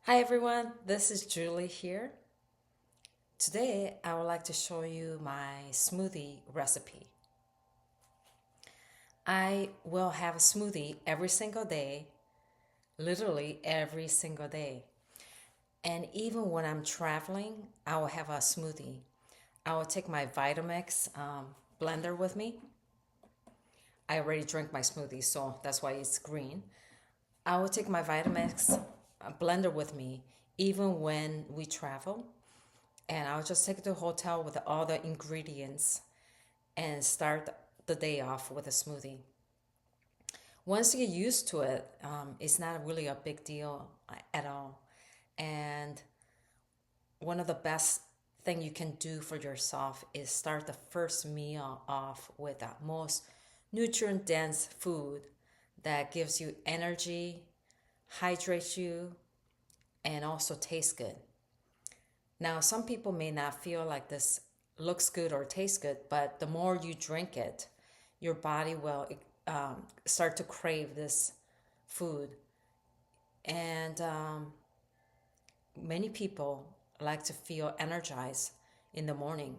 Hi everyone, this is Julie here. Today I would like to show you my smoothie recipe. I will have a smoothie every single day, literally every single day. And even when I'm traveling, I will have a smoothie. I will take my Vitamix blender with me. I already drank my smoothie, so that's why it's green. I will take my Vitamix blender with me even when we travel, and I'll just take it to the hotel with all the ingredients and start the day off with a smoothie. Once you get used to it, it's not really a big deal at all. And one of the best thing you can do for yourself is start the first meal off with the most nutrient dense food that gives you energy, hydrates you, and also tastes good. Now, some people may not feel like this looks good or tastes good, but the more you drink it, your body will start to crave this food. And many people like to feel energized in the morning,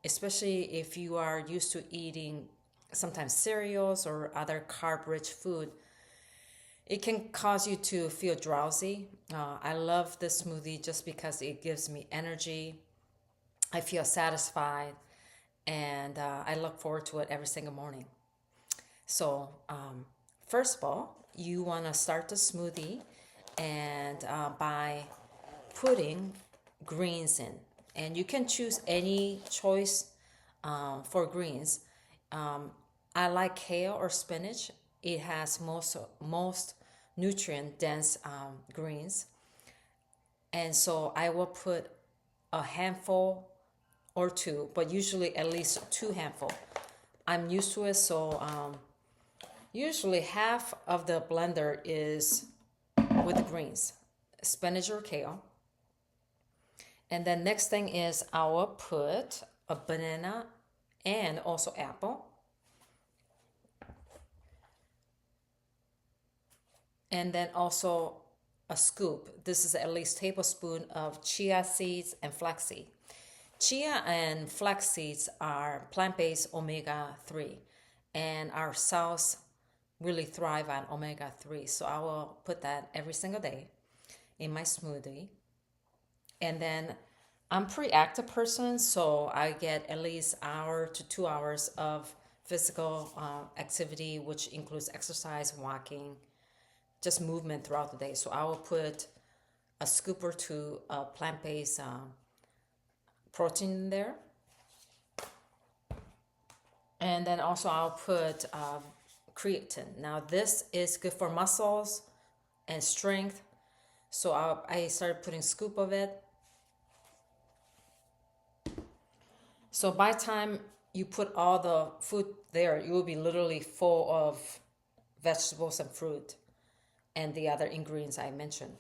especially if you are used to eating sometimes cereals or other carb rich food. It can cause you to feel drowsy. I love this smoothie just because it gives me energy. I feel satisfied, and I look forward to it every single morning. So, first of all, you want to start the smoothie and by putting greens in. And you can choose any choice for greens. I like kale or spinach. It has most nutrient dense greens, and so I will put a handful or two, but usually at least two handful. I'm used to it, so usually half of the blender is with the greens, spinach or kale. And then next thing is I will put a banana and also apple. And then also a scoop. This is at least tablespoon of chia seeds and flaxseed. Chia and flax seeds are plant-based omega-3, and our cells really thrive on omega-3. So I will put that every single day in my smoothie. And then I'm a pretty active person, so I get at least hour to 2 hours of physical activity, which includes exercise, walking, just movement throughout the day. So I will put a scoop or two of plant-based protein in there. And then also I'll put creatine. Now this is good for muscles and strength. So I started putting scoop of it. So by the time you put all the food there, you will be literally full of vegetables and fruit and the other ingredients I mentioned.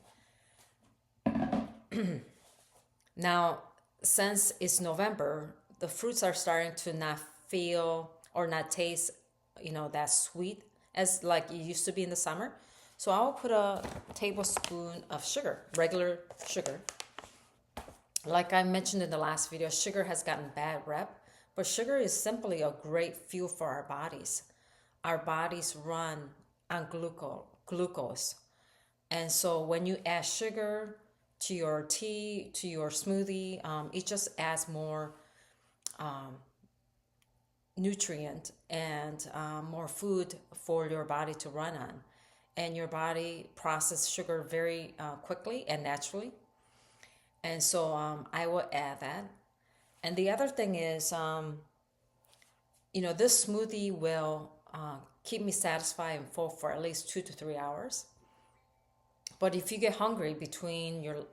Now, since it's November, the fruits are starting to not feel or not taste, that sweet as like it used to be in the summer. So I'll put a tablespoon of sugar, regular sugar. Like I mentioned in the last video, sugar has gotten bad rep, but sugar is simply a great fuel for our bodies. Our bodies run on glucose. And so when you add sugar to your tea, to your smoothie, it just adds more nutrient and more food for your body to run on. And your body processes sugar very quickly and naturally. And so I will add that. And the other thing is, this smoothie will keep me satisfied and full for at least 2 to 3 hours. But if you get hungry between your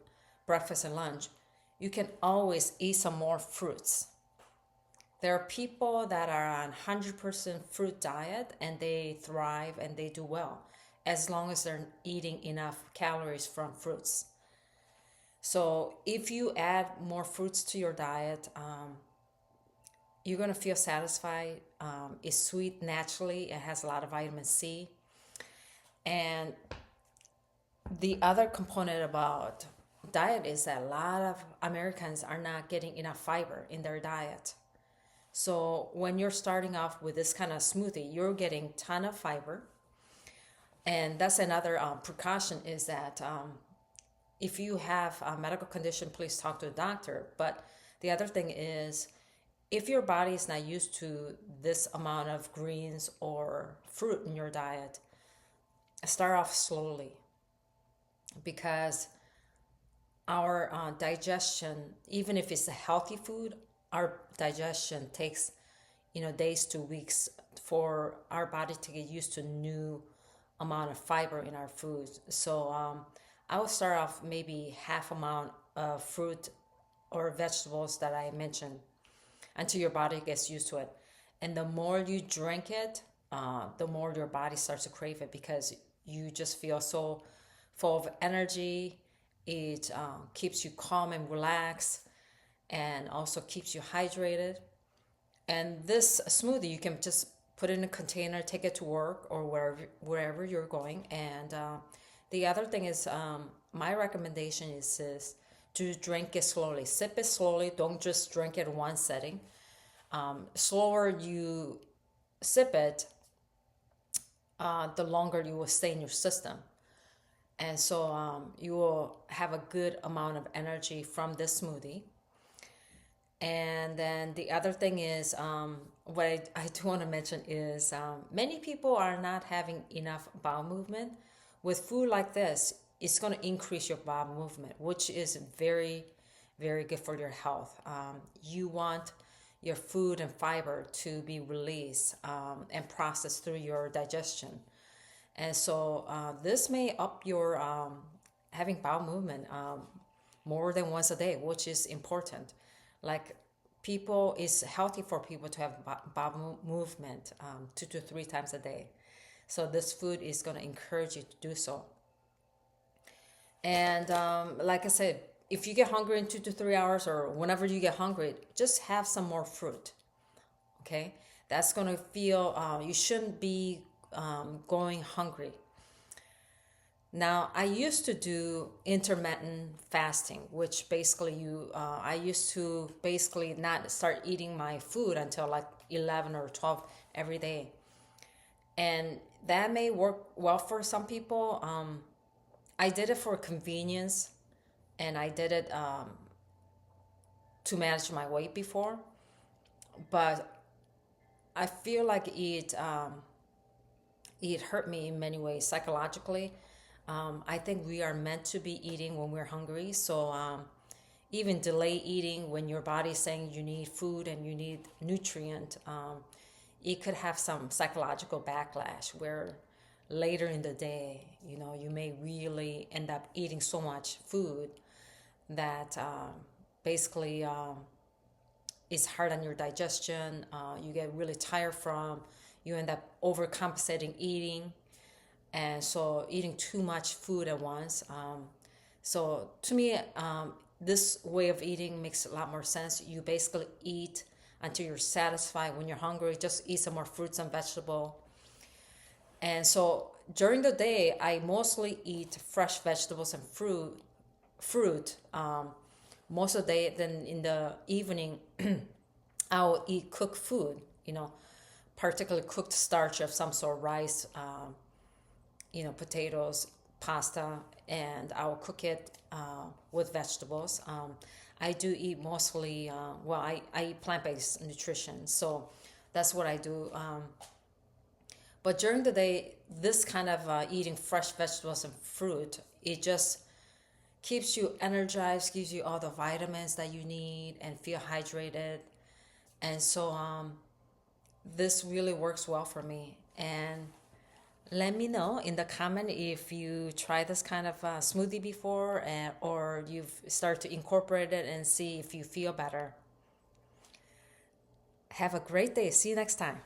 breakfast and lunch, you can always eat some more fruits. There are people that are on 100% fruit diet and they thrive and they do well as long as they're eating enough calories from fruits. So if you add more fruits to your diet, you're going to feel satisfied. It's sweet naturally. It has a lot of vitamin C. And The other component about diet is that a lot of Americans are not getting enough fiber in their diet. So when you're starting off with this kind of smoothie, you're getting ton of fiber. And that's another precaution is that if you have a medical condition, please talk to a doctor. But the other thing is, if your body is not used to this amount of greens or fruit in your diet, start off slowly, because our digestion, even if it's a healthy food, our digestion takes days to weeks for our body to get used to new amount of fiber in our foods. So I will start off maybe half amount of fruit or vegetables that I mentioned until your body gets used to it. And the more you drink it, the more your body starts to crave it, because you just feel so full of energy. It keeps you calm and relaxed, and also keeps you hydrated. And this smoothie, you can just put it in a container, take it to work or wherever you're going. And the other thing is, my recommendation is to drink it slowly. Sip it slowly. Don't just drink it in one setting. Slower you sip it, the longer you will stay in your system. And so you will have a good amount of energy from this smoothie. And then the other thing is, what I do want to mention is, many people are not having enough bowel movement. With food like this, it's going to increase your bowel movement, which is very, very good for your health. You want your food and fiber to be released and processed through your digestion. And so this may up your having bowel movement more than once a day, which is important. Like, it's healthy for people to have bowel movement 2 to 3 times a day. So this food is going to encourage you to do so. And like I said, if you get hungry in 2 to 3 hours or whenever you get hungry, just have some more fruit. Okay, that's going to feel, you shouldn't be going hungry. Now, I used to do intermittent fasting, which basically I used to basically not start eating my food until like 11 or 12 every day. And that may work well for some people. I did it for convenience, and I did it to manage my weight before. But I feel like it hurt me in many ways psychologically. I think we are meant to be eating when we're hungry. So even delay eating when your body is saying you need food and you need nutrient, it could have some psychological backlash where later in the day, you may really end up eating so much food that basically is hard on your digestion. You get really tired from, you end up overcompensating eating. And so eating too much food at once. So to me, this way of eating makes a lot more sense. You basically eat until you're satisfied. When you're hungry, just eat some more fruits and vegetable. And so during the day, I mostly eat fresh vegetables and fruit most of the day. Then in the evening, I'll eat cooked food, particularly cooked starch of some sort, rice, potatoes, pasta, and I'll cook it with vegetables. I do eat mostly, I eat plant-based nutrition, so that's what I do. But during the day, this kind of eating fresh vegetables and fruit, it just keeps you energized, gives you all the vitamins that you need, and feel hydrated. And so this really works well for me. And let me know in the comment if you try this kind of smoothie before, or you've started to incorporate it, and see if you feel better. Have a great day. See you next time.